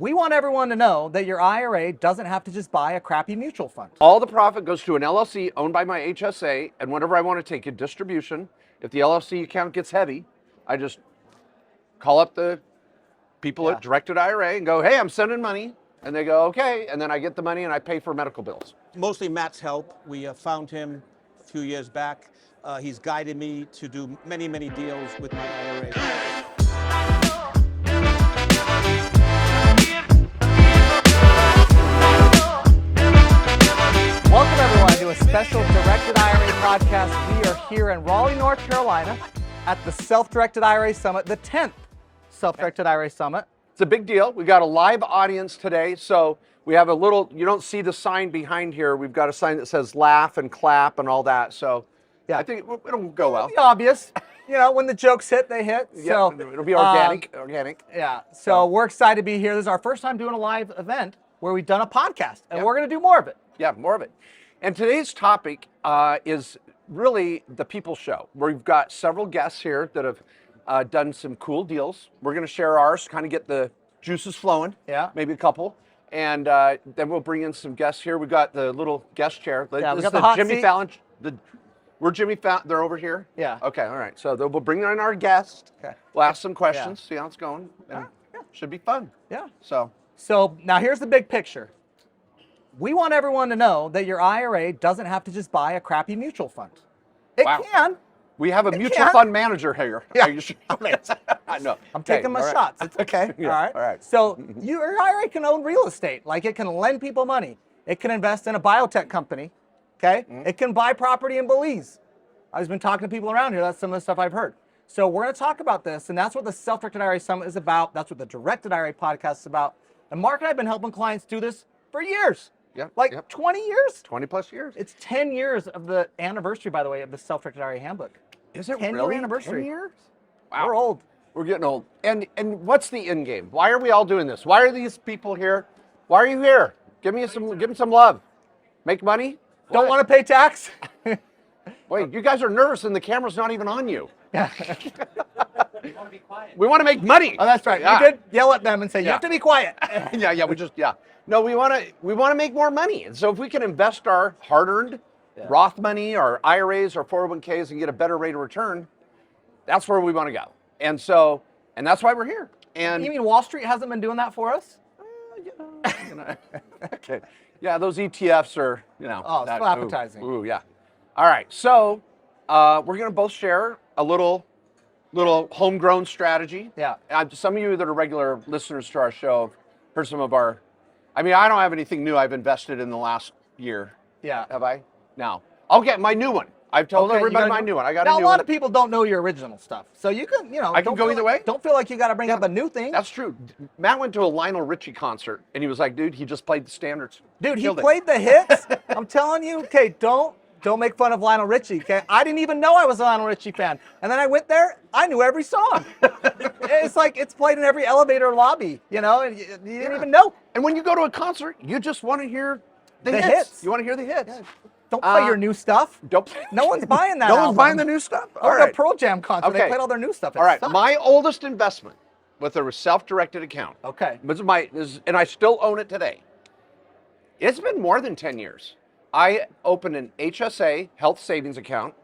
We want everyone to know that your IRA doesn't have to just buy a crappy mutual fund. All the profit goes to an LLC owned by my HSA, and whenever I want to take a distribution, if the LLC account gets heavy, I just call up the people at Directed IRA and go, hey, I'm sending money. And they go, okay. And then I get the money and I pay for medical bills. Mostly Matt's help. We found him a few years back. He's guided me to do many, many deals with my IRA. Welcome everyone to a special Directed IRA podcast. We are here in Raleigh, North Carolina at the Self-Directed IRA Summit, the 10th Self-Directed IRA Summit. It's a big deal. We got a live audience today. So we have a little, you don't see the sign behind here. We've got a sign that says laugh and clap and all that. So yeah, I think it'll go well. It'll be obvious. You know, when the jokes hit, they hit. Yeah, so, it'll be organic. Yeah. So we're excited to be here. This is our first time doing a live event where we've done a podcast, and we're going to do more of it. Yeah, more of it. And today's topic is really the people show. We've got several guests here that have done some cool deals. We're going to share ours, kind of get the juices flowing. Yeah. Maybe a couple. And then we'll bring in some guests here. We got the little guest chair. Yeah, this we got is the hot Jimmy seat. Fallon. We're Jimmy Fallon. They're over here? Yeah. Okay, all right. So we'll bring in our guest. Okay. We'll ask some questions, see how it's going. And should be fun. Yeah. So now here's the big picture. We want everyone to know that your IRA doesn't have to just buy a crappy mutual fund. It can. We have a mutual fund manager here. Yeah. Are you sure? I know. I'm taking my shots. It's okay. Yeah, all right. So your IRA can own real estate. Like, it can lend people money. It can invest in a biotech company. Okay. It can buy property in Belize. I've been talking to people around here. That's some of the stuff I've heard. So we're going to talk about this, and that's what the Self-Directed IRA Summit is about. That's what the Directed IRA podcast is about. And Mark and I have been helping clients do this for years. Yeah. 20 years? 20 plus years. It's 10 years of the anniversary, by the way, of the Self-Directed IRA handbook. Is it 10 really? year anniversary. 10 years? Wow. We're old. We're getting old. And what's the end game? Why are we all doing this? Why are these people here? Why are you here? Give me some love. Make money? Don't want to pay tax? Wait, you guys are nervous and the camera's not even on you. Yeah. We want to be quiet. We want to make money. Oh, that's right. Yeah. You did yell at them and say, you have to be quiet. No, we want to make more money. And so if we can invest our hard-earned Roth money, our IRAs, our 401ks, and get a better rate of return, that's where we want to go. And that's why we're here. And You mean Wall Street hasn't been doing that for us? okay. Yeah, those ETFs are, Oh, it's so appetizing. Ooh, yeah. All right. So we're going to both share a little homegrown strategy. Yeah. Some of you that are regular listeners to our show have heard some of our, I don't have anything new I've invested in the last year. Yeah. Have I? No. I'll get my new one. I've told everybody my new one. I got a new one. Now, a lot of people don't know your original stuff. So you can, I can go either way? Don't feel like you got to bring up a new thing. That's true. Matt went to a Lionel Richie concert, and he was like, dude, he just played the standards. Dude, he Killed it. played the hits. I'm telling you, okay, don't make fun of Lionel Richie, okay? I didn't even know I was a Lionel Richie fan. And then I went there, I knew every song. It's like it's played in every elevator lobby, and you didn't even know. And when you go to a concert, you just want to hear the hits. You want to hear the hits. Yeah. Don't play your new stuff. No one's buying that album. No one's buying the new stuff. All right. A Pearl Jam concert, they played all their new stuff. All right, my oldest investment with a self-directed account. Okay. And I still own it today. It's been more than 10 years. I opened an HSA health savings account.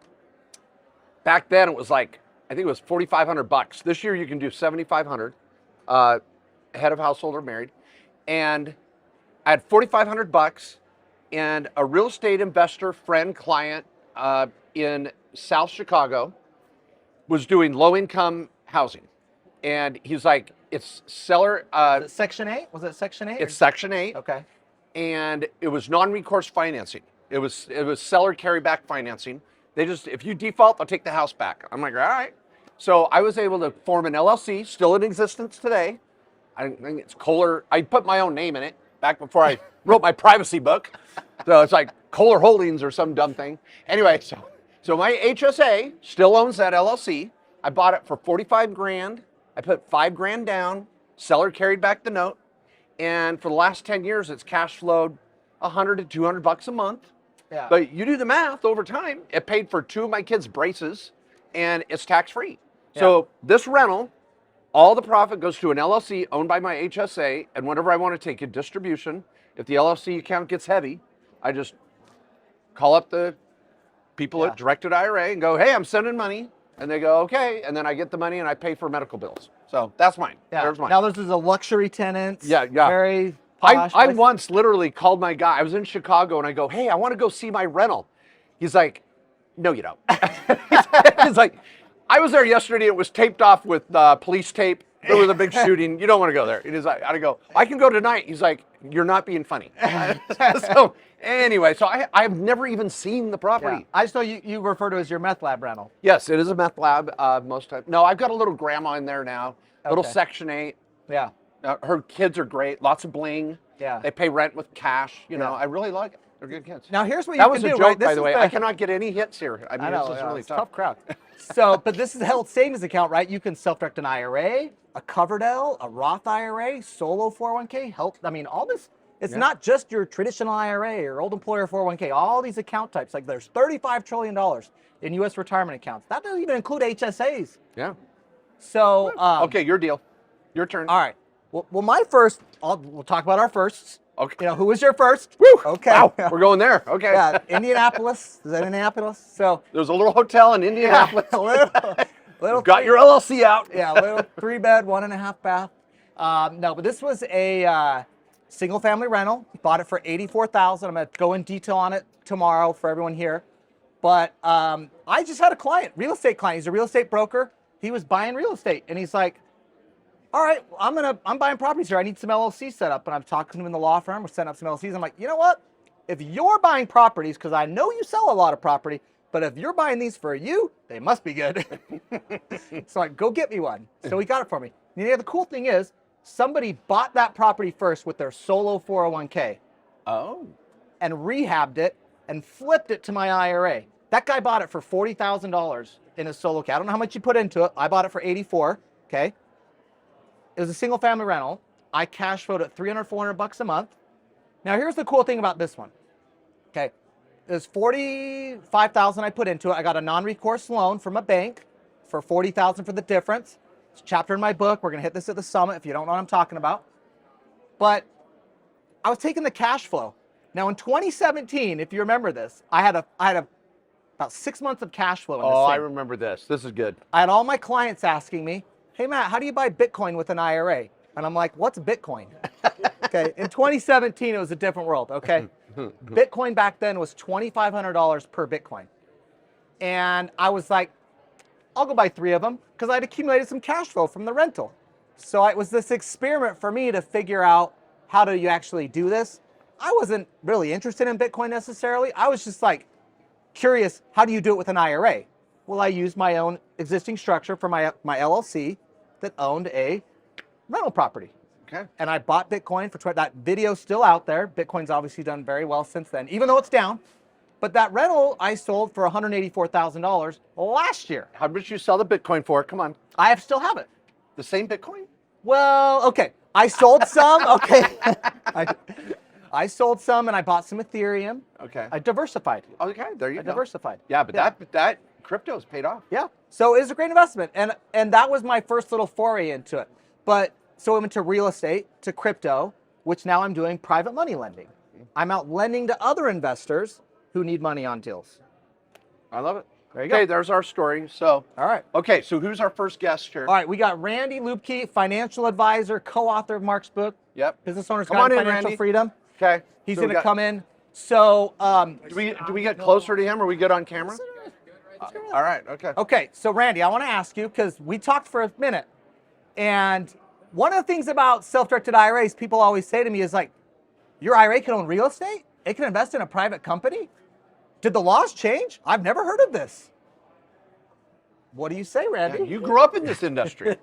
Back then it was like, I think it was $4,500. This year you can do $7,500, head of household or married. And I had $4,500 and a real estate investor, friend, client in South Chicago was doing low income housing. And he's like, it's seller. Section 8? Was it Section 8? It's Section 8. Okay. And it was non-recourse financing. It was seller carryback financing. If you default, they'll take the house back. I'm like, all right. So I was able to form an LLC, still in existence today. I think it's Kohler. I put my own name in it back before I wrote my privacy book. So it's like Kohler Holdings or some dumb thing. Anyway, so my HSA still owns that LLC. I bought it for $45,000. I put $5,000 down. Seller carried back the note. And for the last 10 years, it's cash flowed $100 to $200 a month. Yeah. But you do the math over time, it paid for 2 of my kids' braces and it's tax free. Yeah. So this rental All the profit goes to an LLC owned by my HSA, and whenever I want to take a distribution, if the LLC account gets heavy, I just call up the people at Directed IRA and go, hey, I'm sending money. And they go, okay. And then I get the money and I pay for medical bills. So that's mine. Yeah. There's mine. Now this is a luxury tenant. Yeah. Very posh I place. once literally called my guy. I was in Chicago and I go, hey, I want to go see my rental. He's like, no, you don't. He's like, I was there yesterday. It was taped off with police tape. There was a big shooting. You don't want to go there. It is. I go, I can go tonight. He's like, you're not being funny. So anyway, so I've never even seen the property. Yeah. I just know you refer to as your meth lab rental. Yes, it is a meth lab most times. No, I've got a little grandma in there now. Little Section 8. Yeah. Her kids are great. Lots of bling. Yeah. They pay rent with cash. You know, I really like it. They're good kids. Now here's what you that can was do, a joke, right? by the way. I cannot get any hits here. I mean, I know, this is really it's a tough. tough crowd. So, but this is a health savings account, right? You can self-direct an IRA, a Coverdell, a Roth IRA, solo 401k, health. I mean, all this, it's not just your traditional IRA or old employer 401k, all these account types. Like there's $35 trillion in U.S. retirement accounts. That doesn't even include HSAs. Yeah. So, okay, your deal. Your turn. All right. Well, my first, we'll talk about our firsts. Okay. You know, who was your first? Woo! Okay. Wow, we're going there. Okay. Yeah, Indianapolis. Is that Indianapolis? So, There's a little hotel in Indianapolis. little Got your LLC out. Yeah, little 3-bed, 1.5 bath. No, but this was a single family rental. Bought it for $84,000. I'm gonna go in detail on it tomorrow for everyone here. But I just had a client, real estate client. He's a real estate broker. He was buying real estate, and he's like, all right, I'm buying properties here. I need some LLC set up. And I'm talking to him in the law firm. We're setting up some LLCs. I'm like, you know what? If you're buying properties, because I know you sell a lot of property, but if you're buying these for you, they must be good. So I go get me one. So he got it for me. And the cool thing is, somebody bought that property first with their solo 401k. Oh. And rehabbed it and flipped it to my IRA. That guy bought it for $40,000 in his solo account. I don't know how much you put into it. I bought it for $84,000. Okay. It was a single family rental. I cash flowed at $300, $400 a month. Now here's the cool thing about this one. Okay, there's $45,000 I put into it. I got a non-recourse loan from a bank for $40,000 for the difference. It's a chapter in my book. We're gonna hit this at the summit if you don't know what I'm talking about. But I was taking the cash flow. Now in 2017, if you remember this, I had about 6 months of cash flow in this Oh, thing. I remember this. This is good. I had all my clients asking me, hey Matt, how do you buy Bitcoin with an IRA? And I'm like, what's Bitcoin? Okay, in 2017, it was a different world, okay? Bitcoin back then was $2,500 per Bitcoin. And I was like, I'll go buy 3 of them because I'd accumulated some cash flow from the rental. So it was this experiment for me to figure out how do you actually do this. I wasn't really interested in Bitcoin necessarily. I was just like curious, how do you do it with an IRA? Well, I used my own existing structure for my LLC that owned a rental property. Okay. And I bought Bitcoin for that video's still out there. Bitcoin's obviously done very well since then, even though it's down. But that rental I sold for $184,000 last year. How much you sell the Bitcoin for? Come on. I still have it. The same Bitcoin? Well, okay. I sold some. Okay. I sold some and I bought some Ethereum. Okay. I diversified. Okay, there you I go. diversified. Yeah, but that crypto's paid off. Yeah. So it was a great investment. And that was my first little foray into it. But so I went to real estate, to crypto, which now I'm doing private money lending. I'm out lending to other investors who need money on deals. I love it. There you Okay, go. there's our story. So, All right. okay, so who's our first guest here? All right, we got Randy Luebke, financial advisor, co-author of Mark's book, Yep. Business Owners Come Guide on to in, Financial Randy. Freedom. Okay. He's so going we to got- come in. So, Do we get closer to him? Are we good on camera? All right. Okay. okay, so Randy, I want to ask you, because we talked for a minute, and one of the things about self-directed IRAs, people always say to me is like, your IRA can own real estate? It can invest in a private company? Did the laws change? I've never heard of this. What do you say, Randy? You grew up in this industry.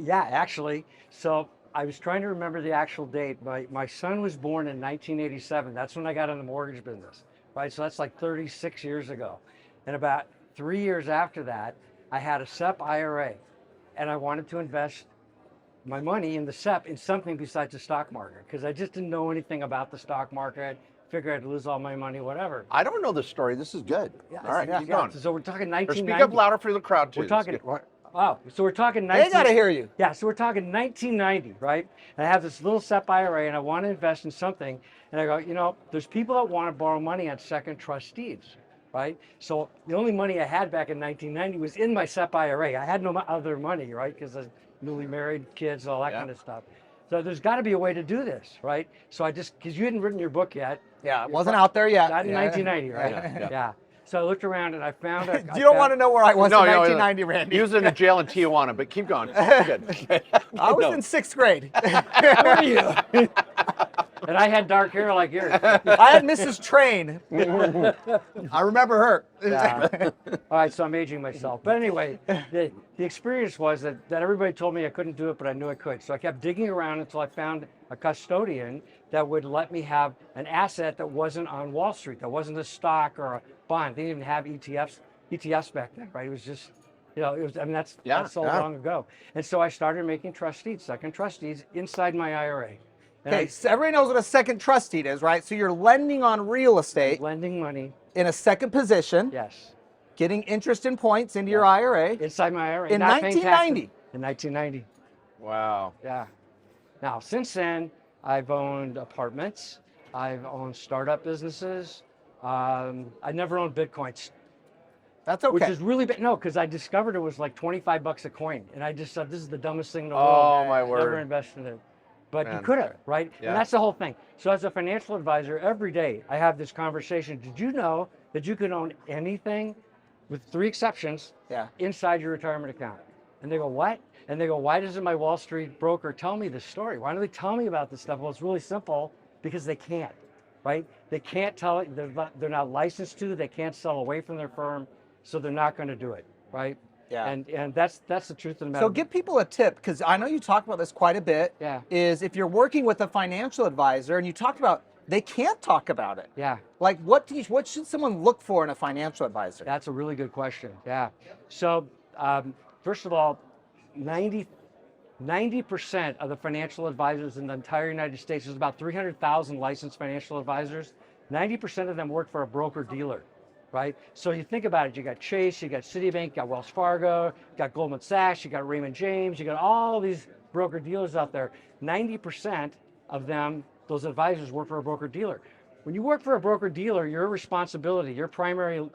Yeah, actually. So I was trying to remember the actual date. My son was born in 1987. That's when I got in the mortgage business, right? So that's like 36 years ago. And about 3 years after that, I had a SEP IRA, and I wanted to invest my money in the SEP in something besides the stock market because I just didn't know anything about the stock market. Figured I'd lose all my money, whatever. I don't know the story. This is good. Yeah, All right, yeah, keep yeah. going. So we're talking Or 1990. speak up louder for the crowd too. We're talking. Wow. So we're talking 19. They got to hear you. Yeah. So we're talking 1990, right? And I have this little SEP IRA, and I want to invest in something. And I go, there's people that want to borrow money on second trust deeds, right? So the only money I had back in 1990 was in my SEP IRA. I had no other money, right? Because I was newly married, kids, all that kind of stuff. So there's got to be a way to do this, right? So because you hadn't written your book yet. Yeah, it wasn't out there yet. Not in 1990, right? Yeah. So I looked around and I found it. You don't want to know where I was in 1990, Randy. He was in a jail in Tijuana, but keep going. Good. I was in 6th grade. Where were you? And I had dark hair like yours. I had Mrs. Train. I remember her. Yeah. All right, so I'm aging myself. But anyway, the experience was that everybody told me I couldn't do it, but I knew I could. So I kept digging around until I found a custodian that would let me have an asset that wasn't on Wall Street, that wasn't a stock or a bond. They didn't even have ETFs back then, right? It was just, that's so long ago. And so I started making trust deeds, second trust deeds inside my IRA. Okay, so everybody knows what a second trust deed is, right? So you're lending on real estate. Lending money. In a second position. Yes. Getting interest and points into your IRA. Inside my IRA. In 1990. In 1990. Wow. Yeah. Now, since then, I've owned apartments. I've owned startup businesses. I never owned Bitcoins. That's okay. Which is really bad. No, because I discovered it was like $25 a coin. And I just said, this is the dumbest thing in the world. Oh, my word. Never invested in it. But you could have, right? Yeah. And that's the whole thing. So as a financial advisor, every day I have this conversation. Did you know that you can own anything, with 3 exceptions, inside your retirement account? And they go, what? And they go, why doesn't my Wall Street broker tell me this story? Why don't they tell me about this stuff? Well, it's really simple, because they can't, right? They can't tell it. They're not licensed to. They can't sell away from their firm, so they're not going to do it, right? Yeah. And that's the truth of the matter. So give people a tip, because I know you talk about this quite a bit. Yeah. Is if you're working with a financial advisor and you talked about they can't talk about it. Yeah. Like what should someone look for in a financial advisor? That's a really good question. Yeah. So first of all, 90% of the financial advisors in the entire United States, there's about 300,000 licensed financial advisors. 90% of them work for a broker dealer. Right? So you think about it, you got Chase, you got Citibank, you got Wells Fargo, you got Goldman Sachs, you got Raymond James, you got all these broker dealers out there. 90% of them, those advisors, work for a broker dealer. When you work for a broker dealer, your responsibility, your primary,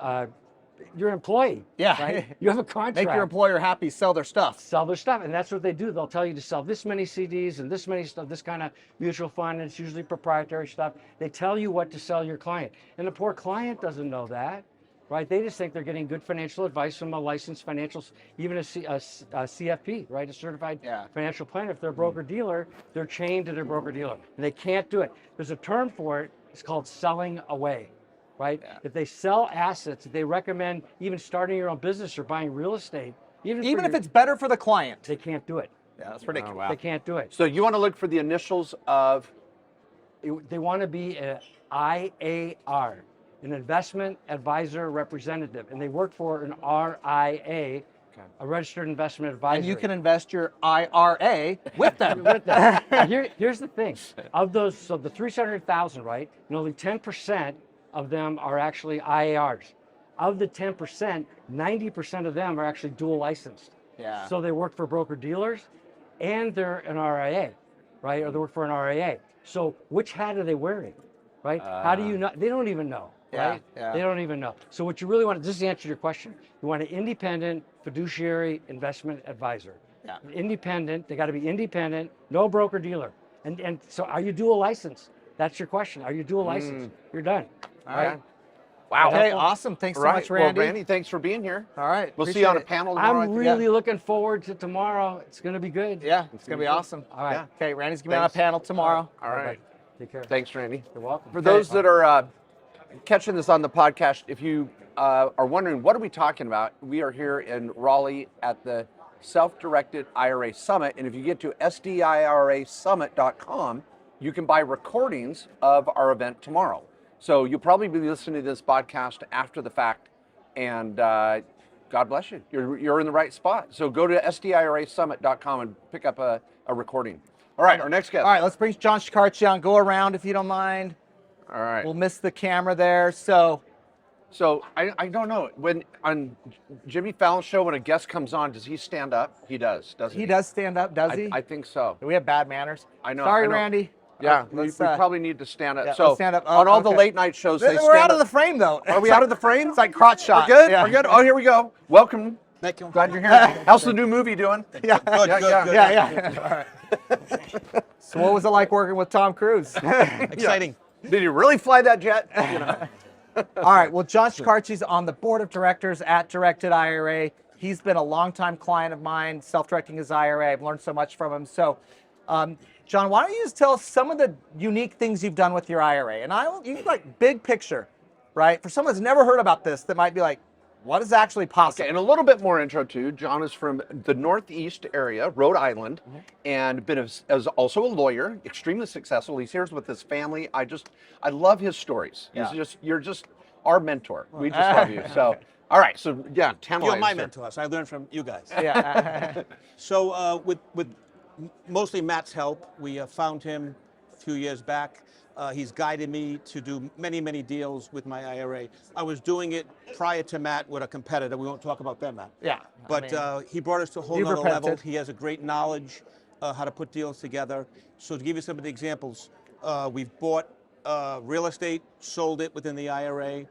your employee. Yeah. Right? You have a contract. Make your employer happy, sell their stuff. Sell their stuff, and that's what they do. They'll tell you to sell this many CDs and this many stuff, this kind of mutual fund, and it's usually proprietary stuff. They tell you what to sell your client, and the poor client doesn't know that, right? They just think they're getting good financial advice from a licensed financial, even a CFP, right? A certified financial planner. If they're a broker dealer, they're chained to their broker dealer, and they can't do it. There's a term for it. It's called selling away. Right? Yeah. If they sell assets, they recommend even starting your own business or buying real estate. Even if it's better for the client. They can't do it. Yeah, that's ridiculous. Oh, wow. They can't do it. So you want to look for the initials of? They want to be an IAR, an investment advisor representative, and they work for an RIA, a registered investment advisor. And you can invest your IRA with them. Here's the thing. Of those, so the 300,000, right? And only 10% of them are actually IARs. Of the 10%, 90% of them are actually dual licensed. Yeah. So they work for broker dealers and they're an RIA, right? Or they work for an RIA. So which hat are they wearing, right? How do you know? They don't even know, right? Yeah. They don't even know. So what you really want, this is the answer to your question. You want an independent fiduciary investment advisor. Yeah. Independent, they got to be independent, no broker dealer. And so are you dual licensed? That's your question. Are you dual licensed? You're done. All right. Wow. Okay, awesome. Thanks so much, Randy. Well, Randy, thanks for being here. All right. We'll see you on a panel tomorrow. I'm really looking forward to tomorrow. It's going to be good. Yeah, it's going to be awesome. All right. Yeah. Okay, Randy's going to be on a panel tomorrow. All right. Take care. Thanks, Randy. You're welcome. For those that are catching this on the podcast, if you are wondering what are we talking about, we are here in Raleigh at the Self-Directed IRA Summit. And if you get to SDIRASummit.com, you can buy recordings of our event tomorrow. So you'll probably be listening to this podcast after the fact, and God bless you. You're in the right spot. So go to SDIRASummit.com and pick up a recording. All right, our next guest. All right, let's bring John Shekarchi on. Go around if you don't mind. All right. We'll miss the camera there. So So I don't know. When on Jimmy Fallon's show, when a guest comes on, does he stand up? He does, doesn't he? He does stand up, does he? I think so. Do we have bad manners? I know. Sorry, I know. Randy. Yeah, we let's, probably need to stand up. yeah, so let's stand up. on all the Okay. late night shows, they We're stand out of up. the frame, though. Are we out of the frame? It's like crotch shot. We're good. Yeah. We're good. Oh, here we go. Welcome. Thank you. Glad you're here. How's the new movie doing? Yeah. Good, Yeah, good, yeah. good. Yeah, yeah. All right. So what was it like working with Tom Cruise? Exciting. Did you really fly that jet? You know. All right. Well, John Shekarchi's on the board of directors at Directed IRA. He's been a longtime client of mine, self-directing his IRA. I've learned so much from him. So, John, why don't you just tell us some of the unique things you've done with your IRA? And you like big picture, right? For someone that's never heard about this, that might be like, what is actually possible? Okay, and a little bit more intro too. John is from the Northeast area, Rhode Island, and been as also a lawyer, extremely successful. He's here with his family. I love his stories. You're just our mentor. We just love you. So, all right. So yeah, You're my mentors. I learned from you guys. Yeah. So with mostly Matt's help, we found him a few years back. He's guided me to do many deals with my IRA. I was doing it prior to Matt with a competitor. We won't talk about them, Matt. Yeah. But he brought us to a whole you've nother level. repented. He has a great knowledge how to put deals together. So to give you some of the examples, we've bought real estate, sold it within the IRA.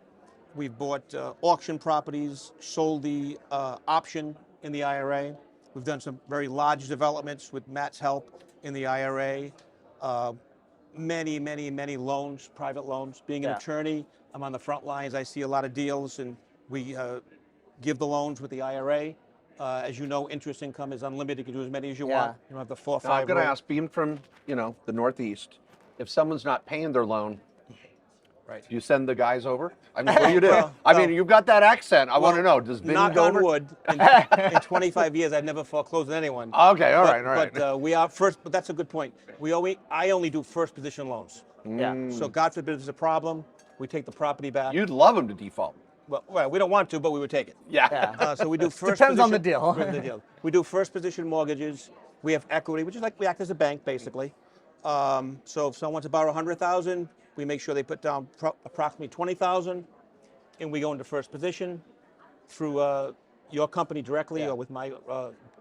We've bought auction properties, sold the option in the IRA. We've done some very large developments with Matt's help in the IRA. Many loans, private loans. Being an attorney, I'm on the front lines. I see a lot of deals, and we give the loans with the IRA. As you know, interest income is unlimited. You can do as many as you want. You don't have the 4 or 5. Now, I'm going to ask, being from the Northeast, if someone's not paying their loan, right? Do you send the guys over? I mean, what do you do? I mean, you've got that accent. I want to know. Does Vinny knock go on over? wood, in 25 years, I've never foreclosed on anyone. Okay, all right. But we are first. But that's a good point. I only do first position loans. Yeah. So God forbid there's a problem, we take the property back. You'd love them to default. Well, we don't want to, but we would take it. Yeah. So we do first. Depends on position- the deal. We do first position mortgages. We have equity, which is like we act as a bank basically. So if someone wants to borrow $100,000, we make sure they put down approximately $20,000, and we go into first position through your company directly or with my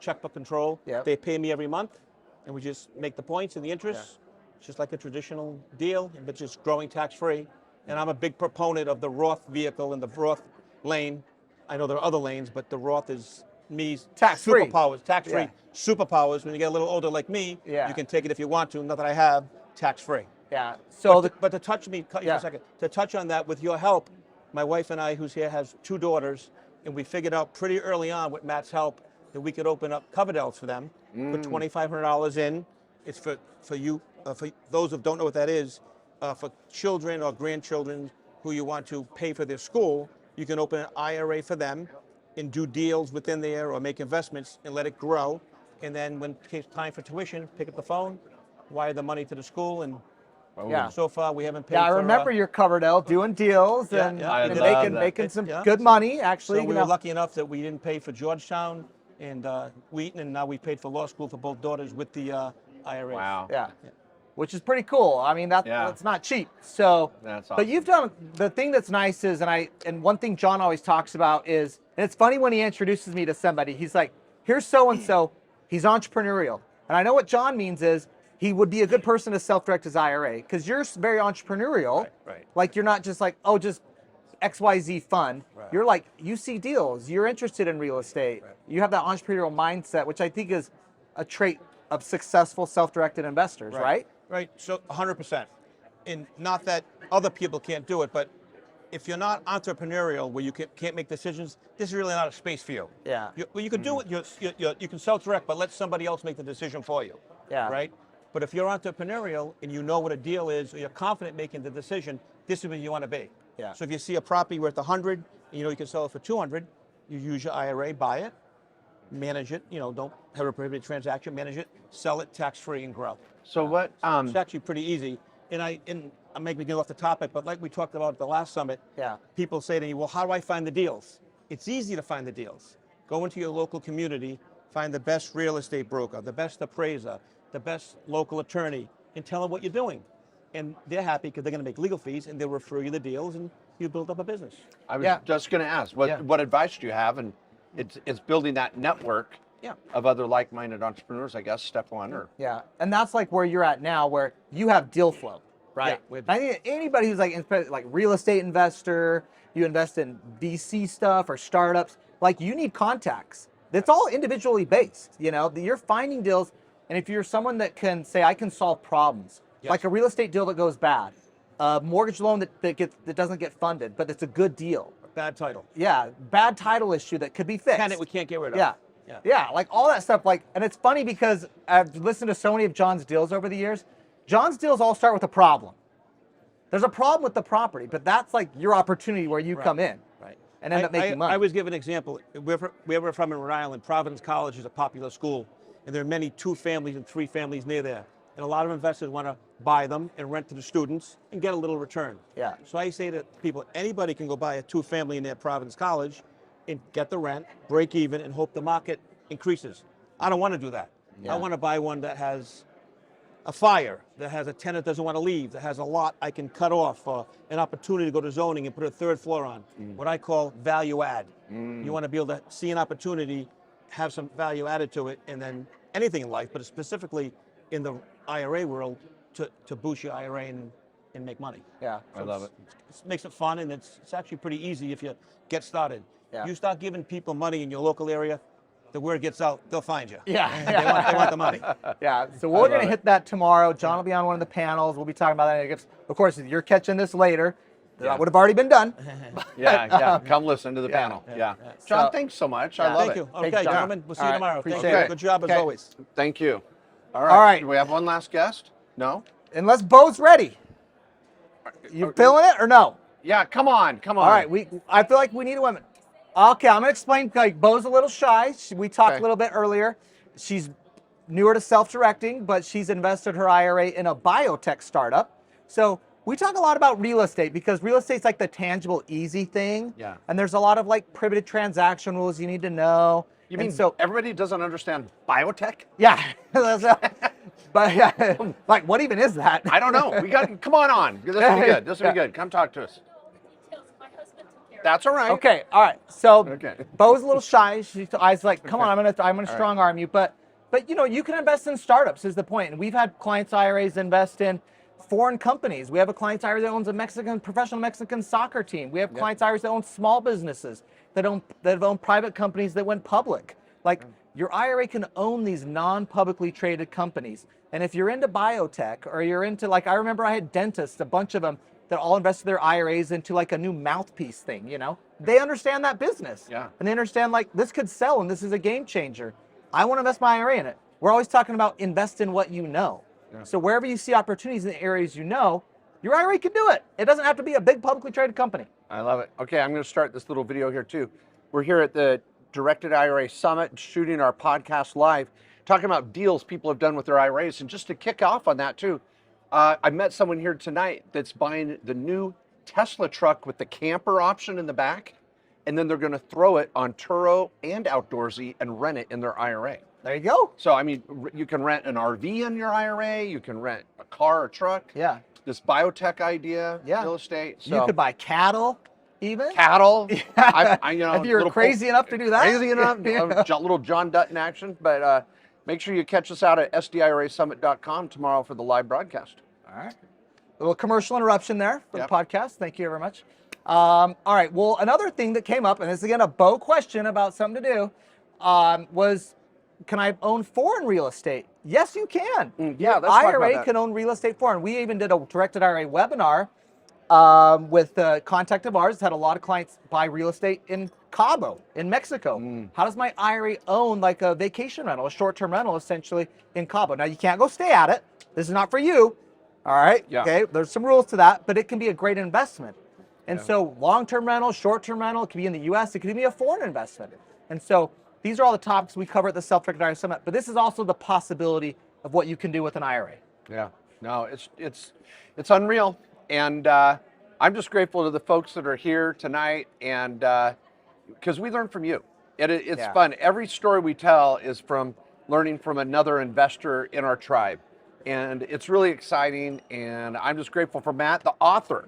checkbook control. They pay me every month, and we just make the points and the interest. It's just like a traditional deal, but just growing tax-free. And I'm a big proponent of the Roth vehicle and the Roth lane. I know there are other lanes, but the Roth is me Tax-free. superpowers, tax-free superpowers. When you get a little older like me, you can take it if you want to. Not that I have, tax-free. Yeah. So But to touch me, cut you for a second. To touch on that, with your help, my wife and I, who's here, has 2 daughters, and we figured out pretty early on with Matt's help that we could open up Coverdales for them, put $2,500 in. It's for you, for those who don't know what that is, for children or grandchildren who you want to pay for their school. You can open an IRA for them and do deals within there or make investments and let it grow. And then when it's time for tuition, pick up the phone, wire the money to the school, and so far we haven't paid. I remember your Coverdale doing deals and making some good money. Actually, So we were lucky enough that we didn't pay for Georgetown and Wheaton, and now we paid for law school for both daughters with the IRAs. Wow. Yeah. Which is pretty cool. I mean, that's not cheap. So, That's awesome. But you've done the thing that's nice is, and one thing John always talks about is, and it's funny when he introduces me to somebody, he's like, here's so and so, he's entrepreneurial, and I know what John means is he would be a good person to self-direct his IRA because you're very entrepreneurial. Right. Like you're not just like, oh, just XYZ fund. You're like, you see deals. You're interested in real estate. You have that entrepreneurial mindset, which I think is a trait of successful self-directed investors, right? Right. So 100%. And not that other people can't do it, but if you're not entrepreneurial, where you can't make decisions, this is really not a space for you. Yeah. You can do it. You can self-direct, but let somebody else make the decision for you. Yeah. Right. But if you're entrepreneurial and you know what a deal is, or you're confident making the decision, this is where you want to be. Yeah. So if you see a property worth 100, and you know you can sell it for 200, you use your IRA, buy it, manage it. Don't have a prohibited transaction. Manage it, sell it tax-free, and grow. So what? It's actually pretty easy. And I'm making me get off the topic, but like we talked about at the last summit, people say to me, well, how do I find the deals? It's easy to find the deals. Go into your local community, find the best real estate broker, the best appraiser, the best local attorney, and tell them what you're doing. and they're happy because they're going to make legal fees, and they'll refer you the deals, and you build up a business. I was just going to ask, what advice do you have? And it's building that network of other like-minded entrepreneurs, I guess, step one. Or and that's like where you're at now, where you have deal flow, right? Yeah. I think anybody who's like real estate investor, you invest in VC stuff or startups, like you need contacts. It's all individually based, you know. You're finding deals, and if you're someone that can say, I can solve problems, like a real estate deal that goes bad, a mortgage loan that doesn't get funded, but it's a good deal. Bad title. Yeah, bad title issue that could be fixed. Tenant we can't get rid of. Yeah, like all that stuff. Like, and it's funny because I've listened to so many of John's deals over the years. John's deals all start with a problem. There's a problem with the property, but that's like your opportunity where you come in, and end up making money. I always give an example. Where we're from in Rhode Island, Providence College is a popular school, and there are many 2 families and 3 families near there. And a lot of investors want to buy them and rent to the students and get a little return. Yeah. So I say to people, anybody can go buy a 2-family near Providence College and get the rent, break even, and hope the market increases. I don't want to do that. I want to buy one that has a fire, that has a tenant doesn't want to leave, that has a lot I can cut off, an opportunity to go to zoning and put a 3rd floor on, what I call value add. You want to be able to see an opportunity, have some value added to it, and then anything in life, but specifically in the IRA world, to boost your IRA and make money. Yeah, I love it. It makes it fun, and it's actually pretty easy if you get started. Yeah. You start giving people money in your local area, the word gets out, they'll find you. Yeah. They want the money. Yeah, so we're going to hit that tomorrow. John will be on one of the panels. We'll be talking about that. Of course, if you're catching this later, that would have already been done. Come listen to the panel. Yeah. John, thanks so much. I love Thank it. you. Okay, gentlemen, we'll see you tomorrow. Thank Appreciate you. it. Good job as always. Thank you. All All right. Do we have one last guest? No? Unless Bo's ready. You feeling it or no? Yeah, come on. All right, I feel like we need a woman. Okay, I'm gonna explain. Like, Bo's a little shy. We talked a little bit earlier. She's newer to self-directing, but she's invested her IRA in a biotech startup. So we talk a lot about real estate because real estate's like the tangible, easy thing. Yeah. And there's a lot of like prohibited transaction rules you need to know. You mean so everybody doesn't understand biotech? Yeah. But yeah, like what even is that? I don't know. Come on. This will be good. This will be good. Come talk to us. That's all right. Okay, all right. So Bo's a little shy. I was like, come on, I'm gonna strong arm you. But you know, you can invest in startups is the point. And we've had clients' IRAs invest in foreign companies. We have a client's IRA that owns a professional Mexican soccer team. We have clients' IRAs that own small businesses, that have owned private companies that went public. Like your IRA can own these non-publicly traded companies. And if you're into biotech or you're into, like, I remember I had dentists, a bunch of them, that all invested their IRAs into like a new mouthpiece thing, you know? They understand that business. Yeah. And they understand like this could sell and this is a game changer. I want to invest my IRA in it. We're always talking about invest in what you know. Yeah. So wherever you see opportunities in the areas you know, your IRA can do it. It doesn't have to be a big publicly traded company. I love it. Okay, I'm going to start this little video here too. We're here at the Directed IRA Summit, shooting our podcast live, talking about deals people have done with their IRAs. And just to kick off on that too, I met someone here tonight that's buying the new Tesla truck with the camper option in the back, and then they're going to throw it on Turo and Outdoorsy and rent it in their IRA. There you go. So, I mean, you can rent an RV in your IRA, you can rent a car or truck. Yeah. This biotech idea, real estate. So. You could buy cattle, even. Cattle. Yeah. You know, if you're crazy enough to do that. Crazy enough. Little John Dutton action. But make sure you catch us out at sdirasummit.com tomorrow for the live broadcast. All right. A little commercial interruption there for the podcast. Thank you very much. All right. Well, another thing that came up, and this is again a Bo question about something to do, was, can I own foreign real estate? Yes, you can. Yeah, let's talk about IRA that. can own real estate foreign. We even did a directed IRA webinar with a contact of ours. Had a lot of clients buy real estate in Cabo, in Mexico. How does my IRA own like a vacation rental, a short-term rental, essentially in Cabo? Now you can't go stay at it. This is not for you. All right. Yeah. Okay. There's some rules to that, but it can be a great investment. And so long-term rental, short-term rental, it can be in the U.S. It could be a foreign investment. And so these are all the topics we cover at the Self-Directed IRA Summit. But this is also the possibility of what you can do with an IRA. Yeah. No, it's unreal. And I'm just grateful to the folks that are here tonight, and because we learn from you. It's fun. Every story we tell is from learning from another investor in our tribe. And it's really exciting. And I'm just grateful for Matt, the author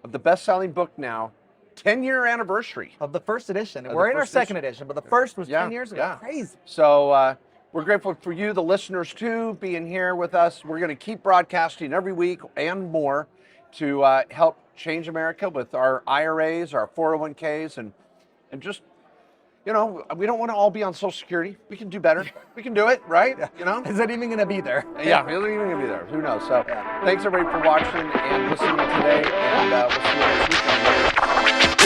of the best-selling book now, 10-year anniversary. Of the first edition. Of the We're in our first second edition, but the first was 10 years ago. yeah. Crazy. So we're grateful for you, the listeners, too, being here with us. We're going to keep broadcasting every week and more to help change America with our IRAs, our 401ks, and just, you know, we don't want to all be on Social Security. We can do better. We can do it, right? You know? Is it even going to be there? Yeah, it's not even going to be there. Who knows? So thanks, everybody, for watching and listening today, and we'll see you next week.